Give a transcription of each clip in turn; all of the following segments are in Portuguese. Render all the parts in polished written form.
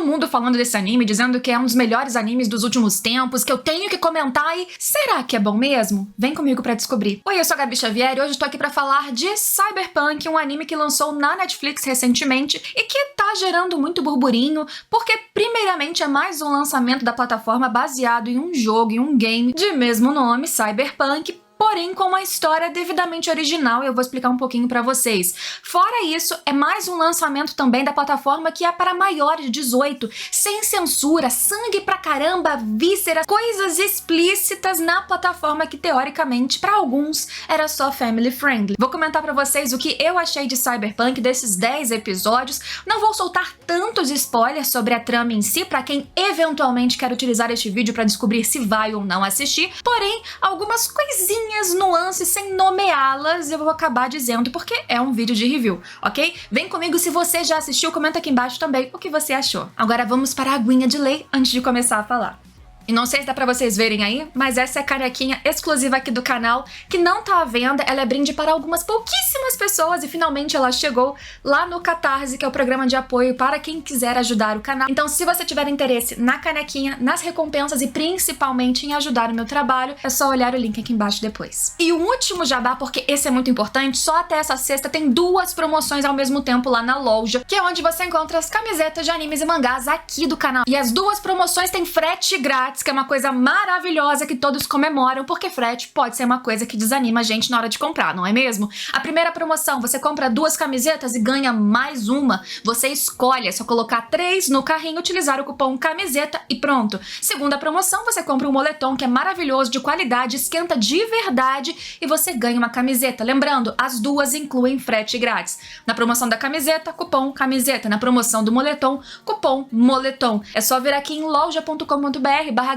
mundo falando desse anime, dizendo que é um dos melhores animes dos últimos tempos, que eu tenho que comentar e... será que é bom mesmo? Vem comigo pra descobrir. Oi, eu sou a Gabi Xavier e hoje tô aqui pra falar de Cyberpunk, um anime que lançou na Netflix recentemente e que tá gerando muito burburinho, porque primeiramente é mais um lançamento da plataforma baseado em um jogo, em um game de mesmo nome, Cyberpunk, porém com uma história devidamente original, e eu vou explicar um pouquinho pra vocês. Fora isso, é mais um lançamento também da plataforma que é para maiores de 18, sem censura, sangue pra caramba, vísceras, coisas explícitas na plataforma que teoricamente pra alguns era só family friendly. Vou comentar pra vocês o que eu achei de Cyberpunk desses 10 episódios, não vou soltar tantos spoilers sobre a trama em si pra quem eventualmente quer utilizar este vídeo pra descobrir se vai ou não assistir, porém algumas coisinhas, nuances sem nomeá-las, eu vou acabar dizendo porque é um vídeo de review, ok? Vem comigo, se você já assistiu, comenta aqui embaixo também o que você achou. Agora vamos para a aguinha de lei antes de começar a falar. E não sei se dá pra vocês verem aí, mas essa é a canequinha exclusiva aqui do canal, que não tá à venda, ela é brinde para algumas pouquíssimas pessoas e finalmente ela chegou lá no Catarse, que é o programa de apoio para quem quiser ajudar o canal. Então se você tiver interesse na canequinha, nas recompensas e principalmente em ajudar o meu trabalho, é só olhar o link aqui embaixo depois. E o último jabá, porque esse é muito importante, só até essa sexta tem 2 promoções ao mesmo tempo lá na loja, que é onde você encontra as camisetas de animes e mangás aqui do canal. E as 2 promoções têm frete grátis, que é uma coisa maravilhosa que todos comemoram, porque frete pode ser uma coisa que desanima a gente na hora de comprar, não é mesmo? A primeira promoção, você compra 2 camisetas e ganha mais uma. Você escolhe, é só colocar 3 no carrinho, utilizar o cupom camiseta e pronto. Segunda promoção, você compra um moletom que é maravilhoso, de qualidade, esquenta de verdade e você ganha uma camiseta. Lembrando, as 2 incluem frete grátis. Na promoção da camiseta, cupom camiseta. Na promoção do moletom, cupom moletom. É só vir aqui em loja.com.br/Gabi-Xavier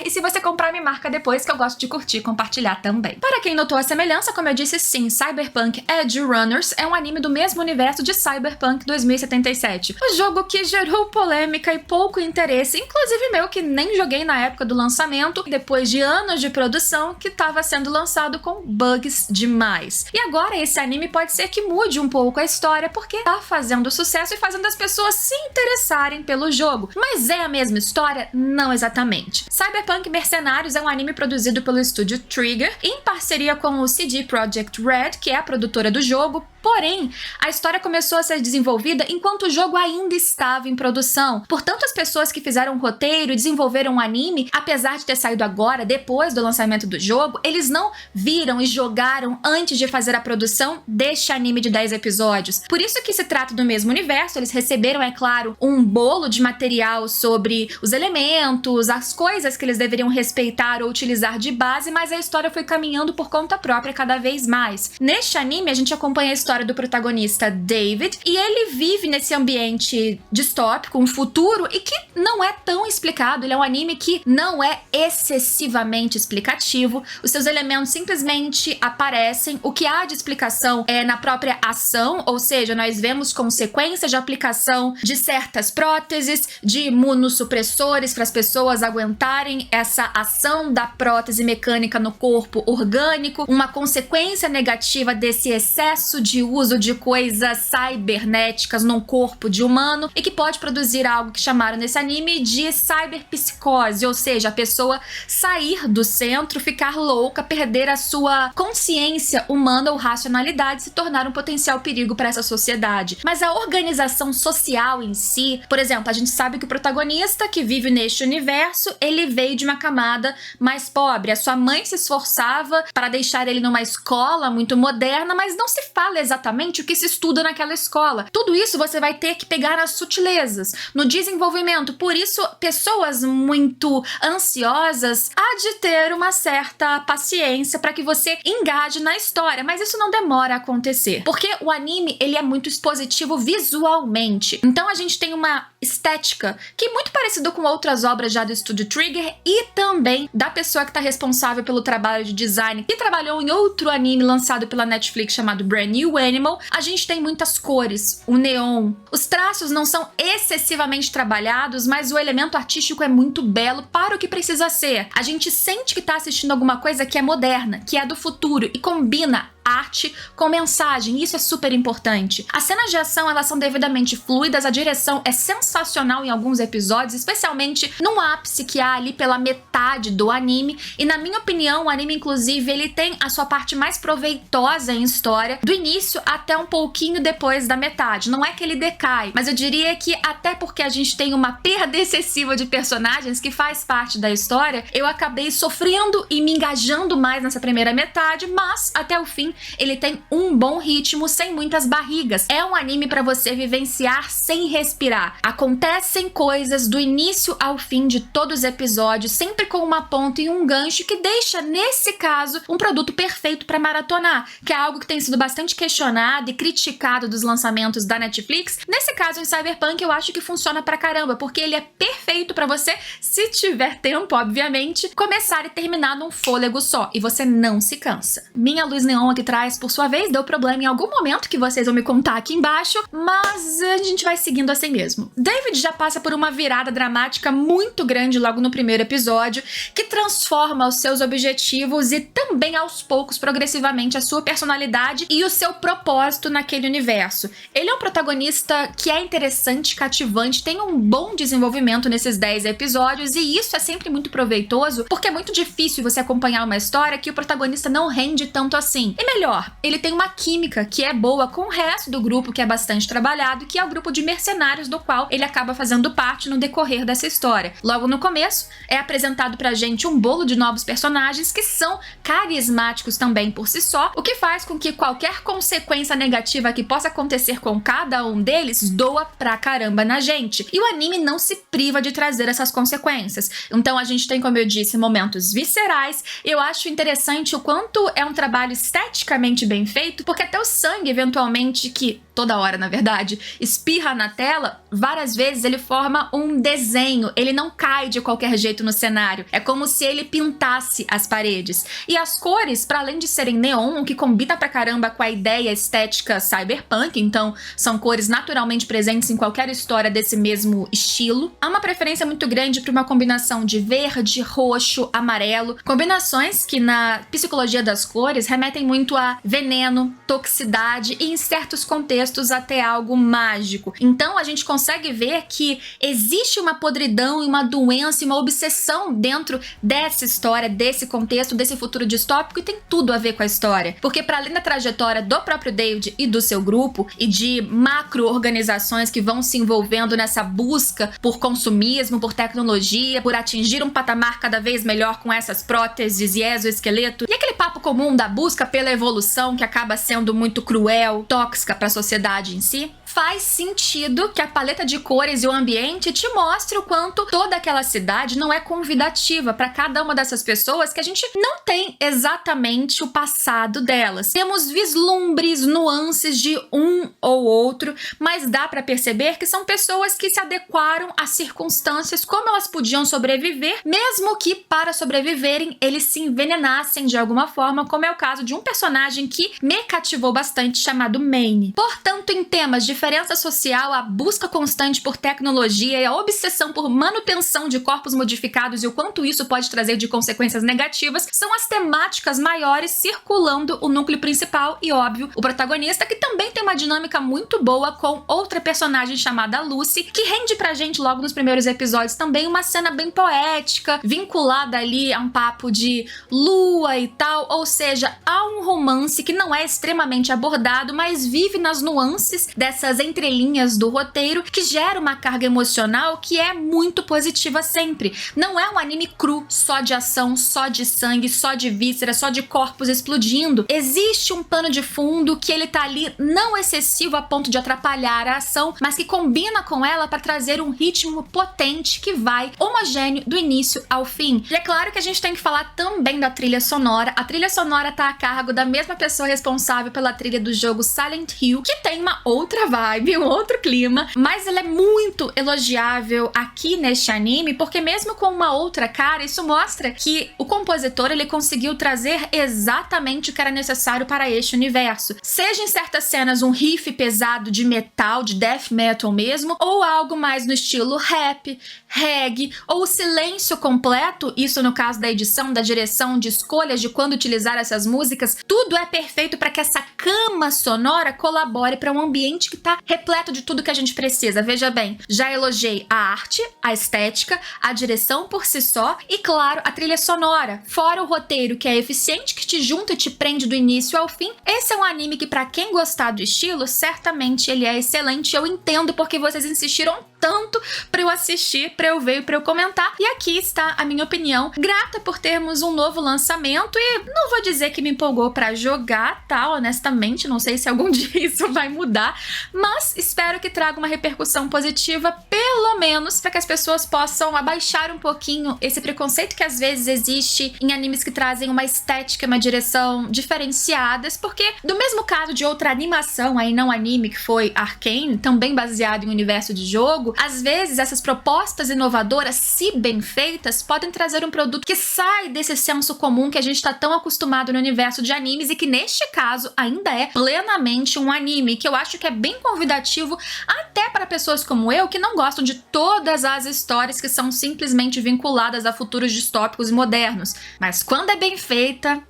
e se você comprar, me marca depois, que eu gosto de curtir e compartilhar também. Para quem notou a semelhança, como eu disse, sim, Cyberpunk Edge Runners é um anime do mesmo universo de Cyberpunk 2077. O jogo que gerou polêmica e pouco interesse, inclusive meu, que nem joguei na época do lançamento, depois de anos de produção, que estava sendo lançado com bugs demais. E agora esse anime pode ser que mude um pouco a história, porque tá fazendo sucesso e fazendo as pessoas se interessarem pelo jogo. Mas é a mesma história? Não exatamente. Cyberpunk Mercenários é um anime produzido pelo estúdio Trigger, em parceria com o CD Projekt Red, que é a produtora do jogo, porém, a história começou a ser desenvolvida enquanto o jogo ainda estava em produção. Portanto, as pessoas que fizeram o roteiro e desenvolveram o anime, apesar de ter saído agora, depois do lançamento do jogo, eles não viram e jogaram antes de fazer a produção deste anime de 10 episódios. Por isso que se trata do mesmo universo, eles receberam, é claro, um bolo de material sobre os elementos, as coisas que eles deveriam respeitar ou utilizar de base, mas a história foi caminhando por conta própria cada vez mais. Neste anime, a gente acompanha a história do protagonista David, e ele vive nesse ambiente distópico, um futuro, e que não é tão explicado. Ele é um anime que não é excessivamente explicativo, os seus elementos simplesmente aparecem, o que há de explicação é na própria ação, ou seja, nós vemos consequências de aplicação de certas próteses, de imunossupressores para as pessoas aguentarem essa ação da prótese mecânica no corpo orgânico, uma consequência negativa desse excesso de uso de coisas cibernéticas num corpo de humano e que pode produzir algo que chamaram nesse anime de cyberpsicose, ou seja, a pessoa sair do centro, ficar louca, perder a sua consciência humana ou racionalidade, se tornar um potencial perigo para essa sociedade. Mas a organização social em si, por exemplo, a gente sabe que o protagonista que vive neste universo, ele veio de uma camada mais pobre. A sua mãe se esforçava para deixar ele numa escola muito moderna, mas não se fala exatamente o que se estuda naquela escola. Tudo isso você vai ter que pegar nas sutilezas, no desenvolvimento. Por isso, pessoas muito ansiosas há de ter uma certa paciência para que você engaje na história, mas isso não demora a acontecer, porque o anime, ele é muito expositivo visualmente. Então a gente tem uma estética que é muito parecido com outras obras já do estúdio Trigger e também da pessoa que está responsável pelo trabalho de design, que trabalhou em outro anime lançado pela Netflix chamado Brand New Animal. A gente tem muitas cores, o neon. Os traços não são excessivamente trabalhados, mas o elemento artístico é muito belo para o que precisa ser. A gente sente que está assistindo alguma coisa que é moderna, que é do futuro e combina arte com mensagem. Isso é super importante. As cenas de ação, elas são devidamente fluidas, a direção é sensacional em alguns episódios, especialmente num ápice que há ali pela metade do anime. E na minha opinião, o anime, inclusive, ele tem a sua parte mais proveitosa em história, do início até um pouquinho depois da metade. Não é que ele decai, mas eu diria que até porque a gente tem uma perda excessiva de personagens que faz parte da história, eu acabei sofrendo e me engajando mais nessa primeira metade, mas até o fim ele tem um bom ritmo, sem muitas barrigas. É um anime pra você vivenciar sem respirar. Acontecem coisas do início ao fim de todos os episódios, sempre com uma ponta e um gancho que deixa, nesse caso, um produto perfeito pra maratonar, que é algo que tem sido bastante questionado e criticado dos lançamentos da Netflix. Nesse caso, em Cyberpunk, eu acho que funciona pra caramba, porque ele é perfeito pra você, se tiver tempo, obviamente, começar e terminar num fôlego só, e você não se cansa. Minha luz neon aqui atrás, por sua vez, deu problema em algum momento que vocês vão me contar aqui embaixo, mas a gente vai seguindo assim mesmo. David já passa por uma virada dramática muito grande logo no primeiro episódio, que transforma os seus objetivos e também aos poucos, progressivamente, a sua personalidade e o seu propósito naquele universo. Ele é um protagonista que é interessante, cativante, tem um bom desenvolvimento nesses 10 episódios, e isso é sempre muito proveitoso, porque é muito difícil você acompanhar uma história que o protagonista não rende tanto assim. E melhor, ele tem uma química que é boa com o resto do grupo, que é bastante trabalhado, que é o grupo de mercenários do qual ele acaba fazendo parte no decorrer dessa história. Logo no começo, é apresentado pra gente um bolo de novos personagens que são carismáticos também por si só, o que faz com que qualquer consequência negativa que possa acontecer com cada um deles doa pra caramba na gente. E o anime não se priva de trazer essas consequências. Então a gente tem, como eu disse, momentos viscerais. Eu acho interessante o quanto é um trabalho esteticamente bem feito, porque até o sangue, eventualmente, que toda hora, na verdade, espirra na tela, várias vezes ele forma um desenho, ele não cai de qualquer jeito no cenário, é como se ele pintasse as paredes. E as cores, para além de serem neon, o que combina pra caramba com a ideia estética cyberpunk, então são cores naturalmente presentes em qualquer história desse mesmo estilo. Há uma preferência muito grande para uma combinação de verde, roxo, amarelo, combinações que na psicologia das cores remetem muito a veneno, toxicidade e, em certos contextos, até algo mágico. Então a gente consegue ver que existe uma podridão e uma doença e uma obsessão dentro dessa história, desse contexto, desse futuro distópico, e tem tudo a ver com a história. Porque para além da trajetória do próprio David e do seu grupo e de macro-organizações que vão se envolvendo nessa busca por consumismo, por tecnologia, por atingir um patamar cada vez melhor com essas próteses e exoesqueleto, e aquele papo comum da busca pela evolução que acaba sendo muito cruel, tóxica para a sociedade em si, faz sentido que a paleta de cores e o ambiente te mostre o quanto toda aquela cidade não é convidativa para cada uma dessas pessoas, que a gente não tem exatamente o passado delas. Temos vislumbres, nuances de um ou outro, mas dá para perceber que são pessoas que se adequaram às circunstâncias, como elas podiam sobreviver, mesmo que para sobreviverem eles se envenenassem de alguma forma, como é o caso de um personagem que me cativou bastante, chamado Maine. Portanto, em temas de diferença social, a busca constante por tecnologia e a obsessão por manutenção de corpos modificados e o quanto isso pode trazer de consequências negativas são as temáticas maiores circulando o núcleo principal e, óbvio, o protagonista, que também tem uma dinâmica muito boa com outra personagem chamada Lucy, que rende pra gente logo nos primeiros episódios também uma cena bem poética, vinculada ali a um papo de lua e tal, ou seja, há um romance que não é extremamente abordado, mas vive nas nuances dessas entrelinhas do roteiro, que gera uma carga emocional que é muito positiva sempre. Não é um anime cru, só de ação, só de sangue, só de vísceras, só de corpos explodindo. Existe um pano de fundo que ele tá ali não excessivo a ponto de atrapalhar a ação, mas que combina com ela para trazer um ritmo potente que vai homogêneo do início ao fim. E é claro que a gente tem que falar também da trilha sonora. A trilha sonora tá a cargo da mesma pessoa responsável pela trilha do jogo Silent Hill, que tem uma outra vibe vibe, um outro clima, mas ele é muito elogiável aqui neste anime, porque mesmo com uma outra cara, isso mostra que o compositor ele conseguiu trazer exatamente o que era necessário para este universo. Seja em certas cenas um riff pesado de metal, de death metal mesmo, ou algo mais no estilo rap, reggae, ou o silêncio completo, isso no caso da edição, da direção, de escolhas de quando utilizar essas músicas, tudo é perfeito para que essa cama sonora colabore para um ambiente que tá repleto de tudo que a gente precisa. Veja bem, já elogiei a arte, a estética, a direção por si só e, claro, a trilha sonora. Fora o roteiro, que é eficiente, que te junta e te prende do início ao fim. Esse é um anime que, pra quem gostar do estilo, certamente ele é excelente. Eu entendo porque vocês insistiram tanto pra eu assistir, pra eu ver e pra eu comentar. E aqui está a minha opinião. Grata por termos um novo lançamento e não vou dizer que me empolgou pra jogar, tá? Honestamente, não sei se algum dia isso vai mudar, mas espero que traga uma repercussão positiva, pelo menos pra que as pessoas possam abaixar um pouquinho esse preconceito que às vezes existe em animes que trazem uma estética e uma direção diferenciadas, porque do mesmo caso de outra animação, aí não anime, que foi Arcane, também baseado em um universo de jogo, às vezes essas propostas inovadoras, se bem feitas, podem trazer um produto que sai desse senso comum que a gente tá tão acostumado no universo de animes e que neste caso ainda é plenamente um anime, que eu acho que é bem convidativo até para pessoas como eu que não gostam de todas as histórias que são simplesmente vinculadas a futuros distópicos e modernos. Mas quando é bem feita,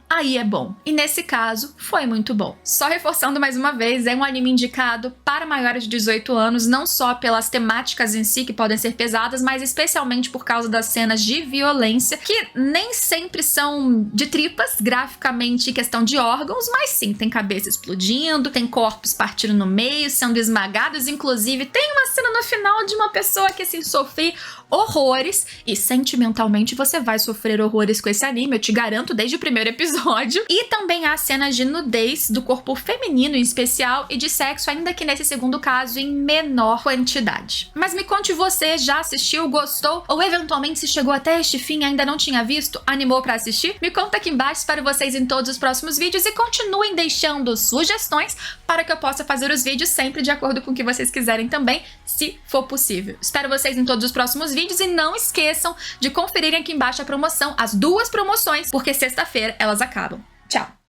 aí é bom. E nesse caso, foi muito bom. Só reforçando mais uma vez, é um anime indicado para maiores de 18 anos, não só pelas temáticas em si, que podem ser pesadas, mas especialmente por causa das cenas de violência, que nem sempre são de tripas, graficamente questão de órgãos, mas sim, tem cabeça explodindo, tem corpos partindo no meio, sendo esmagados, inclusive tem uma cena no final de uma pessoa que, assim, sofre horrores, e sentimentalmente você vai sofrer horrores com esse anime, eu te garanto, desde o primeiro episódio. E também há cenas de nudez do corpo feminino em especial e de sexo, ainda que nesse segundo caso em menor quantidade. Mas me conte você, já assistiu, gostou? Ou eventualmente se chegou até este fim e ainda não tinha visto, animou pra assistir? Me conta aqui embaixo, espero vocês em todos os próximos vídeos e continuem deixando sugestões para que eu possa fazer os vídeos sempre de acordo com o que vocês quiserem também, se for possível. Espero vocês em todos os próximos vídeos e não esqueçam de conferirem aqui embaixo a promoção, as duas promoções, porque sexta-feira elas acabam. Tchau!